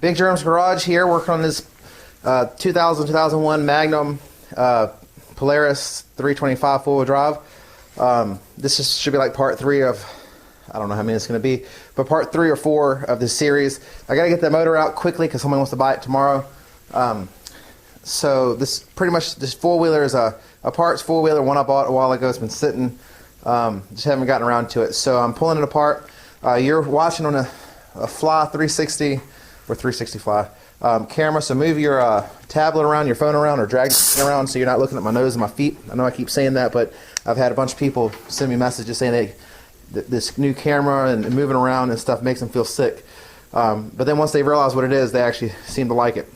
Big Jerem's Garage here, working on this 2001 Magnum Polaris 325 four-wheel drive. Should be like part 3 of, I don't know how many it's going to be, but part 3 or 4 of this series. I got to get the motor out quickly because someone wants to buy it tomorrow. So this pretty much, this four-wheeler is a parts four-wheeler, one I bought a while ago. It's been sitting, just haven't gotten around to it. So I'm pulling it apart. You're watching on a Fly 360 or 360 Fly camera, so move your tablet around, your phone around, or drag it around so you're not looking at my nose and my feet. I know I keep saying that, but I've had a bunch of people send me messages saying this new camera and moving around and stuff makes them feel sick. But then once they realize what it is, they actually seem to like it.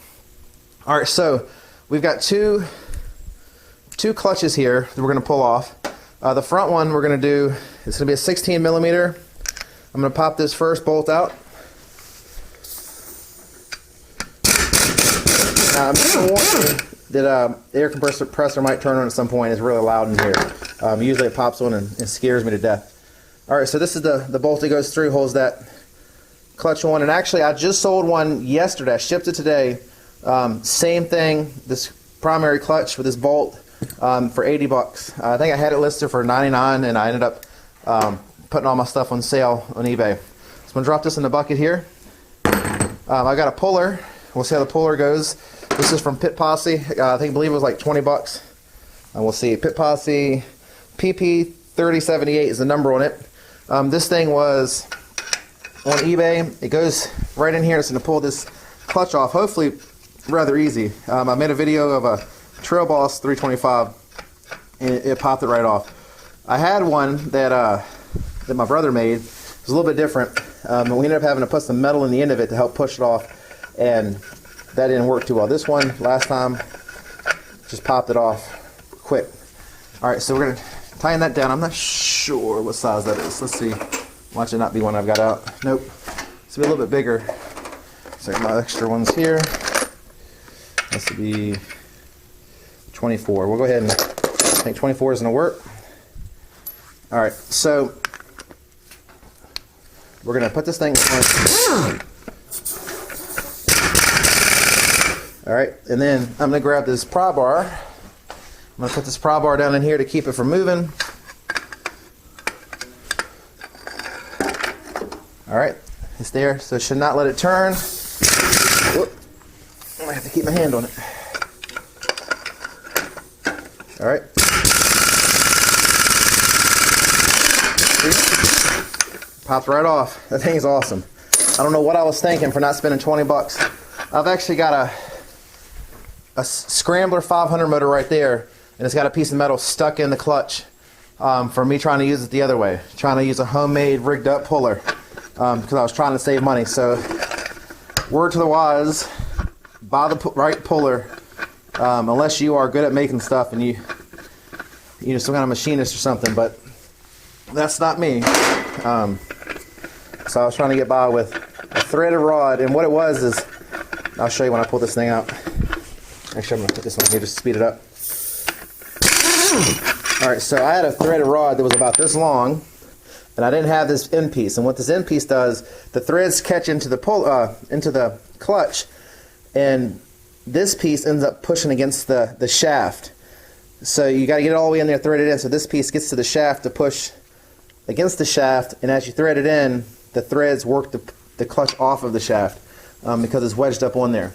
All right, so we've got two clutches here that we're going to pull off. The front one we're going to do, it's going to be a 16 millimeter. I'm going to pop this first bolt out. I'm warning that the air compressor might turn on at some point. It's really loud in here. Usually it pops on and scares me to death. All right, so this is the bolt that goes through, holds that clutch on. And actually, I just sold one yesterday. I shipped it today. Same thing, this primary clutch with this bolt for 80 bucks. I think I had it listed for 99, and I ended up putting all my stuff on sale on eBay. So I'm going to drop this in the bucket here. I got a puller. We'll see how the puller goes. This is from Pit Posse. I believe it was like 20 bucks. And we'll see. Pit Posse PP3078 is the number on it. This thing was on eBay. It goes right in here. It's going to pull this clutch off. Hopefully rather easy. I made a video of a Trail Boss 325 and it popped it right off. I had one that my brother made. It was a little bit different. We ended up having to put some metal in the end of it to help push it off, and that didn't work too well. This one, last time, just popped it off quick. Alright, so we're going to tighten that down. I'm not sure what size that is. Let's see. Watch it not be one I've got out. Nope. It's a little bit bigger. So my extra ones here. This will be 24. We'll go ahead and I think 24 is going to work. Alright, so we're going to put this thing on. Alright, and then I'm going to grab this pry bar. I'm going to put this pry bar down in here to keep it from moving. Alright, it's there, so it should not let it turn. Whoop. I have to keep my hand on it. Alright. Popped right off. That thing's awesome. I don't know what I was thinking for not spending 20 bucks. I've actually got a Scrambler 500 motor right there, and it's got a piece of metal stuck in the clutch for me trying to use it the other way. Trying to use a homemade rigged up puller because I was trying to save money. So, word to the wise, buy the right puller unless you are good at making stuff and you know, some kind of machinist or something, but that's not me. So I was trying to get by with a threaded rod, and what it was is, I'll show you when I pull this thing out. Actually, I'm going to put this one here just to speed it up. Alright, so I had a threaded rod that was about this long, and I didn't have this end piece. And what this end piece does, the threads catch into the clutch, and this piece ends up pushing against the shaft. So you got to get it all the way in there, thread it in, so this piece gets to the shaft to push against the shaft, and as you thread it in, the threads work the clutch off of the shaft because it's wedged up on there.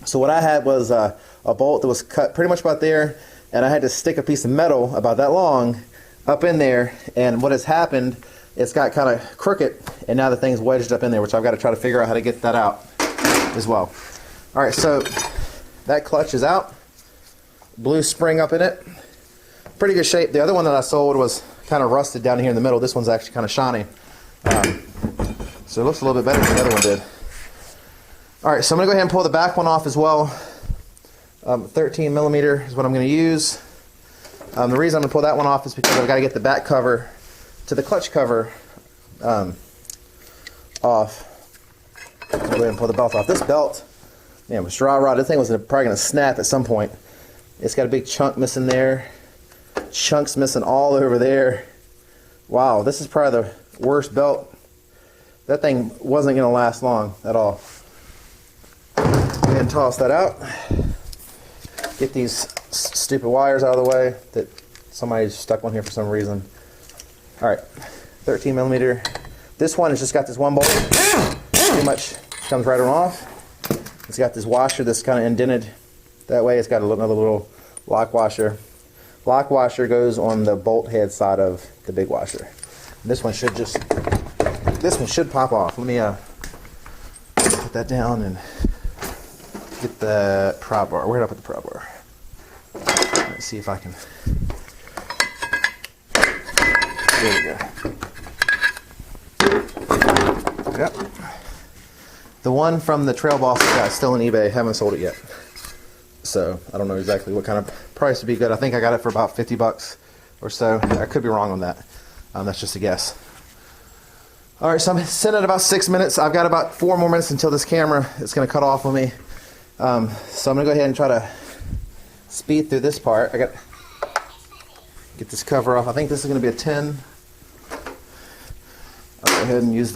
So what I had was a bolt that was cut pretty much about there, and I had to stick a piece of metal about that long up in there, and what has happened, it's got kind of crooked, and now the thing's wedged up in there, which I've got to try to figure out how to get that out as well. Alright, so that clutch is out. Blue spring up in it. Pretty good shape. The other one that I sold was kind of rusted down here in the middle. This one's actually kind of shiny. So it looks a little bit better than the other one did. Alright, so I'm going to go ahead and pull the back one off as well. 13 millimeter is what I'm going to use. The reason I'm going to pull that one off is because I've got to get the back cover to the clutch cover off. So go ahead and pull the belt off. This belt, man, was dry rot. This thing was probably going to snap at some point. It's got a big chunk missing there. Chunks missing all over there. Wow, this is probably the worst belt. That thing wasn't going to last long at all. ahead and toss that out. Get these stupid wires out of the way that somebody stuck one here for some reason. All right, 13 millimeter. This one has just got this one bolt. Pretty much comes right on off. It's got this washer that's kind of indented that way. It's got another little lock washer. Lock washer goes on the bolt head side of the big washer. This one should pop off. Let me put that down and get the prop bar. Where did I put the prop bar? Let's see if I can. There we go. Yep. The one from the Trail Boss guy is still on eBay. Haven't sold it yet. So I don't know exactly what kind of price would be good. I think I got it for about 50 bucks or so. I could be wrong on that. That's just a guess. All right, so I'm sitting at about 6 minutes. I've got about 4 more minutes until this camera is going to cut off on me. So I'm going to go ahead and try to speed through this part. I got get this cover off. I think this is going to be a 10. I'll go ahead and use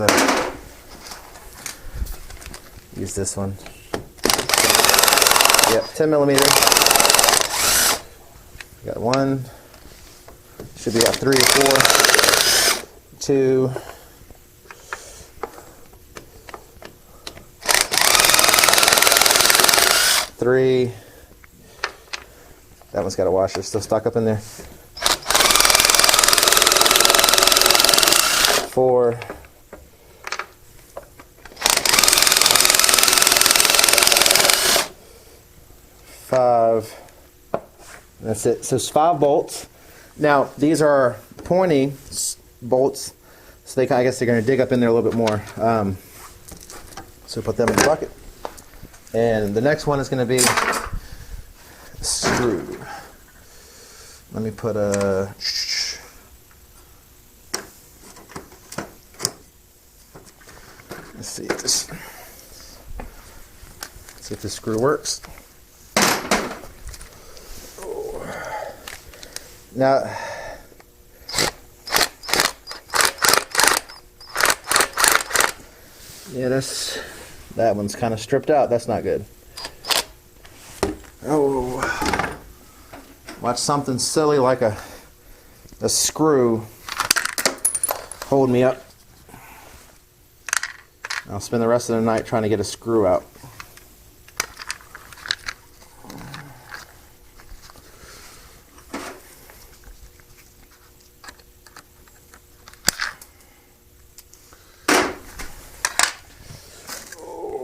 this one. Yep, 10 millimeter. Got one. Should be about 3 or 4. 2. 3. That one's got a washer still stuck up in there. 4. 5. That's it. So it's 5 bolts. Now these are pointy bolts, so I guess they're going to dig up in there a little bit more. So put them in the bucket. And the next one is going to be a screw. Let me put a. Let's see if this screw works. Now, yeah, that one's kind of stripped out. That's not good. Oh, watch something silly like a screw hold me up. I'll spend the rest of the night trying to get a screw out.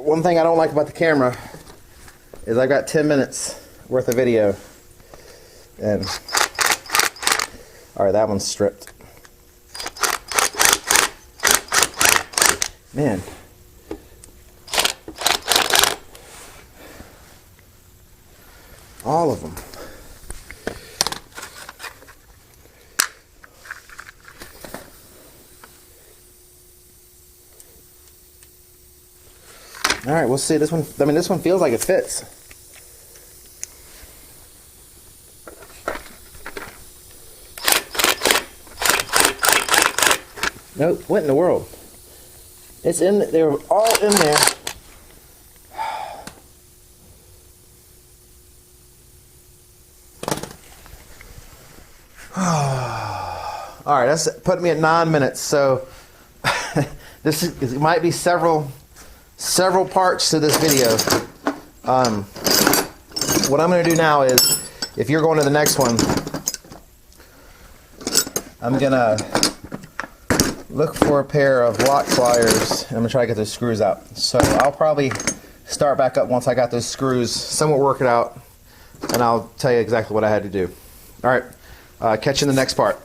One thing I don't like about the camera is I've got 10 minutes worth of video, and all right, that one's stripped. Man, all of them. All right, we'll see. This one, I mean, this one feels like it fits. Nope, what in the world? It's in, they were all in there. All right, that's put me at 9 minutes. So it might be several parts to this video. What I'm going to do now is, if you're going to the next one, I'm going to look for a pair of lock pliers, and I'm going to try to get those screws out. So I'll probably start back up once I got those screws, somewhat work it out, and I'll tell you exactly what I had to do. All right, catch you in the next part.